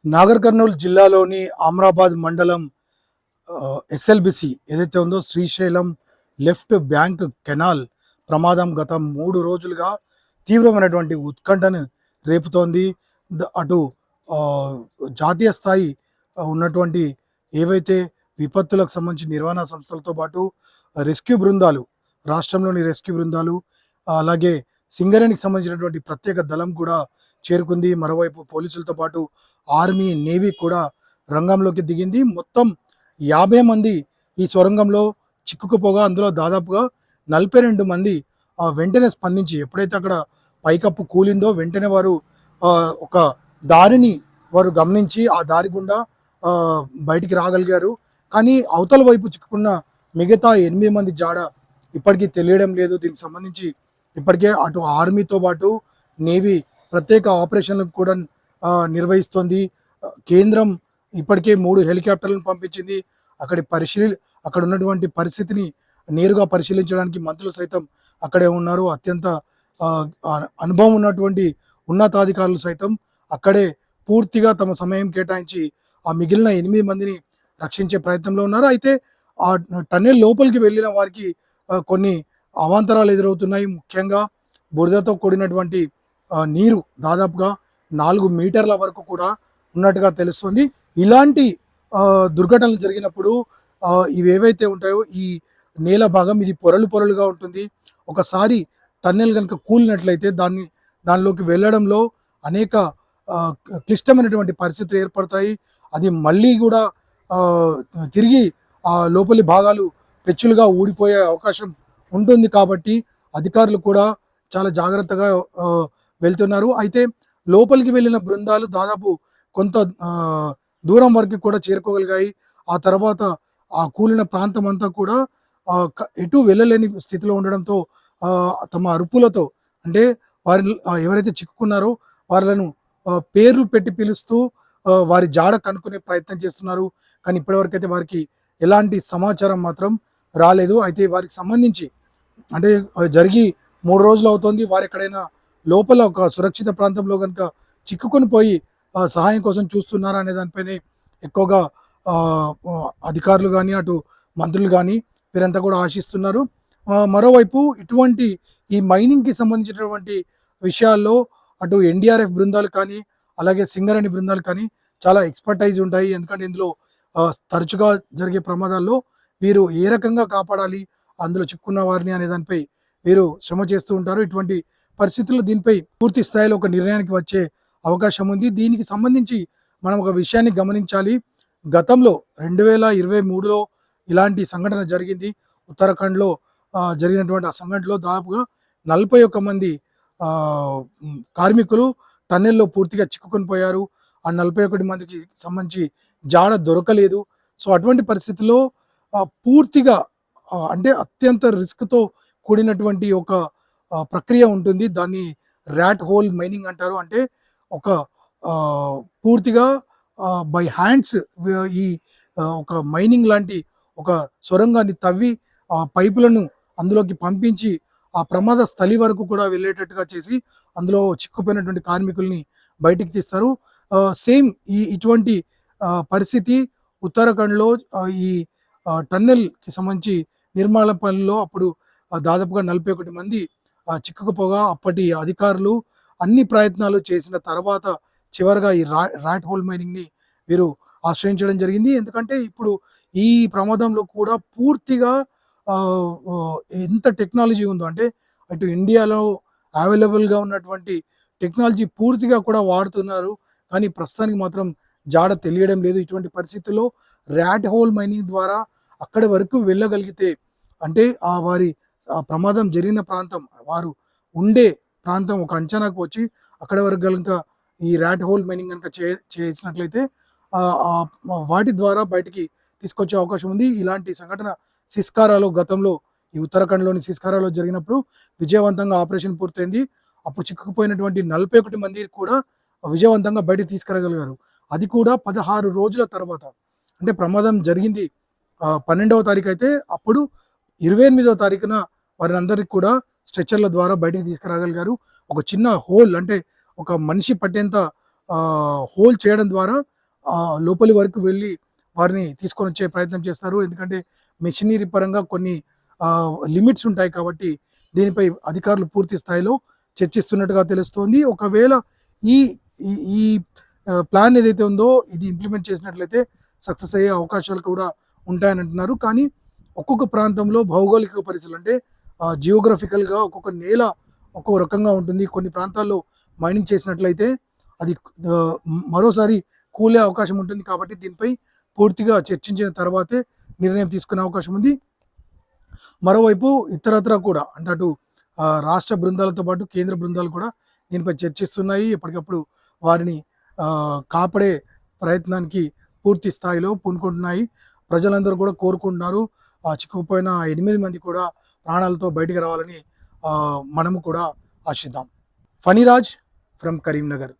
నాగర్ కర్నూలు జిల్లాలోని ఆమ్రాబాద్ మండలం ఎస్ఎల్బిసి ఏదైతే ఉందో శ్రీశైలం లెఫ్ట్ బ్యాంక్ కెనాల్ ప్రమాదం గత 3 రోజులుగా తీవ్రమైనటువంటి ఉత్కంఠను రేపుతోంది. అటు ఆ, జాతీయ స్థాయి ఉన్నటువంటి ఏవైతే విపత్తులకు సంబంధించి నిర్వహణ సంస్థలతో పాటు రెస్క్యూ బృందాలు, రాష్ట్రంలోని రెస్క్యూ బృందాలు, అలాగే సింగరేణికి సంబంధించినటువంటి ప్రత్యేక దళం కూడా చేరుకుంది. మరోవైపు పోలీసులతో పాటు ఆర్మీ, నేవీ కూడా రంగంలోకి దిగింది. మొత్తం 50 మంది ఈ సొరంగంలో చిక్కుకుపోగా అందులో దాదాపుగా 42 మంది వెంటనే స్పందించి ఎప్పుడైతే అక్కడ పైకప్పు కూలిందో వెంటనే వారు ఒక దారిని వారు గమనించి ఆ దారి గుండా బయటికి రాగలిగారు. కానీ అవతల వైపు చిక్కుకున్న మిగతా 8 మంది జాడ ఇప్పటికీ తెలియడం లేదు. దీనికి సంబంధించి ఇప్పటికే అటు ఆర్మీతో పాటు నేవీ ప్రత్యేక ఆపరేషన్లకు కూడా నిర్వహిస్తోంది. కేంద్రం ఇప్పటికే 3 హెలికాప్టర్లను పంపించింది. అక్కడ ఉన్నటువంటి పరిస్థితిని నేరుగా పరిశీలించడానికి మంత్రులు సైతం అక్కడే ఉన్నారు. అత్యంత అనుభవం ఉన్నటువంటి ఉన్నతాధికారులు సైతం అక్కడే పూర్తిగా తమ సమయం కేటాయించి ఆ మిగిలిన 8 మందిని రక్షించే ప్రయత్నంలో ఉన్నారు. అయితే ఆ టన్నెల్ లోపలికి వెళ్ళిన వారికి కొన్ని అవాంతరాలు ఎదురవుతున్నాయి. ముఖ్యంగా బురదతో కూడినటువంటి నీరు దాదాపుగా 4 మీటర్ల వరకు కూడా ఉన్నట్టుగా తెలుస్తుంది. ఇలాంటి దుర్ఘటనలు జరిగినప్పుడు ఇవేవైతే ఉంటాయో ఈ నేల భాగం ఇది పొరలుగా ఉంటుంది. ఒకసారి టన్నెల్ కనుక కూలినట్లయితే దానిలోకి వెళ్ళడంలో అనేక క్లిష్టమైనటువంటి పరిస్థితులు ఏర్పడతాయి. అది మళ్ళీ కూడా తిరిగి లోపలి భాగాలు పెచ్చులుగా ఊడిపోయే అవకాశం ఉంటుంది. కాబట్టి అధికారులు కూడా చాలా జాగ్రత్తగా వెళ్తున్నారు. అయితే లోపలికి వెళ్ళిన బృందాలు దాదాపు కొంత దూరం వరకు కూడా చేరుకోగలిగాయి. ఆ తర్వాత ఆ కూలిన ప్రాంతం అంతా కూడా ఎటు వెళ్ళలేని స్థితిలో ఉండడంతో తమ అరుపులతో అంటే ఎవరైతే చిక్కుకున్నారో వాళ్ళను పేర్లు పెట్టి పిలుస్తూ వారి జాడ కనుక్కునే ప్రయత్నం చేస్తున్నారు. కానీ ఇప్పటివరకు అయితే వారికి ఎలాంటి సమాచారం మాత్రం రాలేదు. అయితే వారికి సంబంధించి అంటే జరిగి 3 రోజులు అవుతోంది. వారు ఎక్కడైనా లోపల ఒక సురక్షిత ప్రాంతంలో కనుక చిక్కుకొని పోయి సహాయం కోసం చూస్తున్నారా అనే దానిపైనే ఎక్కువగా అధికారులు కానీ అటు మంత్రులు కానీ వీరంతా కూడా ఆశిస్తున్నారు. మరోవైపు ఇటువంటి ఈ మైనింగ్కి సంబంధించినటువంటి విషయాల్లో అటు ఎన్డీఆర్ఎఫ్ బృందాలు కానీ అలాగే సింగరేణి బృందాలు కానీ చాలా ఎక్స్పర్టైజ్ ఉంటాయి. ఎందుకంటే ఇందులో తరచుగా జరిగే ప్రమాదాల్లో వీరు ఏ రకంగా కాపాడాలి అందులో చిక్కున్న వారిని అనే దానిపై వీరు శ్రమ చేస్తూ ఉంటారు. ఇటువంటి పరిస్థితుల్లో దీనిపై పూర్తి స్థాయిలో ఒక నిర్ణయానికి వచ్చే అవకాశం ఉంది. దీనికి సంబంధించి మనం ఒక విషయాన్ని గమనించాలి. గతంలో 2023లో ఇలాంటి సంఘటన జరిగింది. ఉత్తరాఖండ్లో జరిగినటువంటి ఆ సంఘటనలో దాదాపుగా 41 మంది కార్మికులు టన్నెల్లో పూర్తిగా చిక్కుకొని పోయారు. ఆ 41 మందికి సంబంధించి జాడ దొరకలేదు. సో అటువంటి పరిస్థితుల్లో పూర్తిగా అంటే అత్యంత రిస్క్తో కూడినటువంటి ఒక ప్రక్రియ ఉంటుంది. దాన్ని ర్యాట్ హోల్ మైనింగ్ అంటారు. అంటే ఒక పూర్తిగా బై హ్యాండ్స్ ఈ ఒక మైనింగ్ లాంటి ఒక సొరంగాన్ని తవ్వి పైపులను అందులోకి పంపించి ఆ ప్రమాద స్థలి వరకు కూడా వెళ్ళేటట్టుగా చేసి అందులో చిక్కుపోయినటువంటి కార్మికుల్ని బయటికి తీస్తారు. సేమ్ ఇటువంటి పరిస్థితి ఉత్తరాఖండ్లో ఈ టన్నెల్కి సంబంధించి నిర్మాణ పనుల్లో అప్పుడు దాదాపుగా 41 మంది చిక్కుకుపోగా అప్పటి అధికారులు అన్ని ప్రయత్నాలు చేసిన తర్వాత చివరిగా ఈ ర్యాట్ హోల్ మైనింగ్ని వీరు ఆశ్రయించడం జరిగింది. ఎందుకంటే ఇప్పుడు ఈ ప్రమాదంలో కూడా పూర్తిగా ఎంత టెక్నాలజీ ఉందో అంటే అటు ఇండియాలో అవైలబుల్గా ఉన్నటువంటి టెక్నాలజీ పూర్తిగా కూడా వాడుతున్నారు. కానీ ప్రస్తుతానికి మాత్రం జాడ తెలియడం లేదు. ఇటువంటి పరిస్థితుల్లో ర్యాట్ హోల్ మైనింగ్ ద్వారా అక్కడి వరకు వెళ్ళగలిగితే అంటే వారి ప్రమాదం జరిగిన ప్రాంతం వారు ఉండే ప్రాంతం ఒక అంచనాకు వచ్చి అక్కడ వరకు కనుక ఈ ర్యాట్ హోల్ మైనింగ్ కనుక చేసినట్లయితే వాటి ద్వారా బయటికి తీసుకొచ్చే అవకాశం ఉంది. ఇలాంటి సంఘటన సిస్కారాలో గతంలో ఈ ఉత్తరాఖండ్లోని సిస్కారాలో జరిగినప్పుడు విజయవంతంగా ఆపరేషన్ పూర్తయింది. అప్పుడు చిక్కుకుపోయినటువంటి 41 మంది కూడా విజయవంతంగా బయటికి తీసుకురాగలిగారు. అది కూడా 16 రోజుల తర్వాత. అంటే ప్రమాదం జరిగింది 12వ తారీఖు అయితే అప్పుడు 28వ తారీఖున వారందరికీ కూడా స్ట్రెచ్చర్ల ద్వారా బయటికి తీసుకురాగలిగారు. ఒక చిన్న హోల్ అంటే ఒక మనిషి పట్టేంత హోల్ చేయడం ద్వారా లోపలి వరకు వెళ్ళి వారిని తీసుకొని వచ్చే ప్రయత్నం చేస్తారు. ఎందుకంటే మెషినరీ పరంగా కొన్ని లిమిట్స్ ఉంటాయి కాబట్టి దీనిపై అధికారులు పూర్తి స్థాయిలో చర్చిస్తున్నట్టుగా తెలుస్తోంది. ఒకవేళ ఈ ఈ ఈ ప్లాన్ ఏదైతే ఉందో ఇది ఇంప్లిమెంట్ చేసినట్లయితే సక్సెస్ అయ్యే అవకాశాలు కూడా ఉంటాయని అంటున్నారు. కానీ ఒక్కొక్క ప్రాంతంలో భౌగోళిక పరిస్థితులు అంటే జియోగ్రఫికల్‌గా ఒక్కొక్క నేల ఒక్కో రకంగా ఉంటుంది. కొన్ని ప్రాంతాల్లో మైనింగ్ చేసినట్లయితే అది మరోసారి కూలే అవకాశం ఉంటుంది. కాబట్టి దీనిపై పూర్తిగా చర్చించిన తర్వాతే నిర్ణయం తీసుకునే అవకాశం ఉంది. మరోవైపు ఇతరత్రా కూడా అంటే అటు రాష్ట్ర బృందాలతో పాటు కేంద్ర బృందాలు కూడా దీనిపై చర్చిస్తున్నాయి. ఎప్పటికప్పుడు వారిని కాపాడే ప్రయత్నానికి పూర్తి స్థాయిలో పూనుకుంటున్నాయి. ప్రజలందరూ కూడా కోరుకుంటున్నారు. చిక్కుకుపోయిన 8 మంది కూడా ప్రాణాలతో బయటికి రావాలని మనము కూడా ఆశిద్దాం. ఫణిరాజ్ ఫ్రమ్ కరీంనగర్.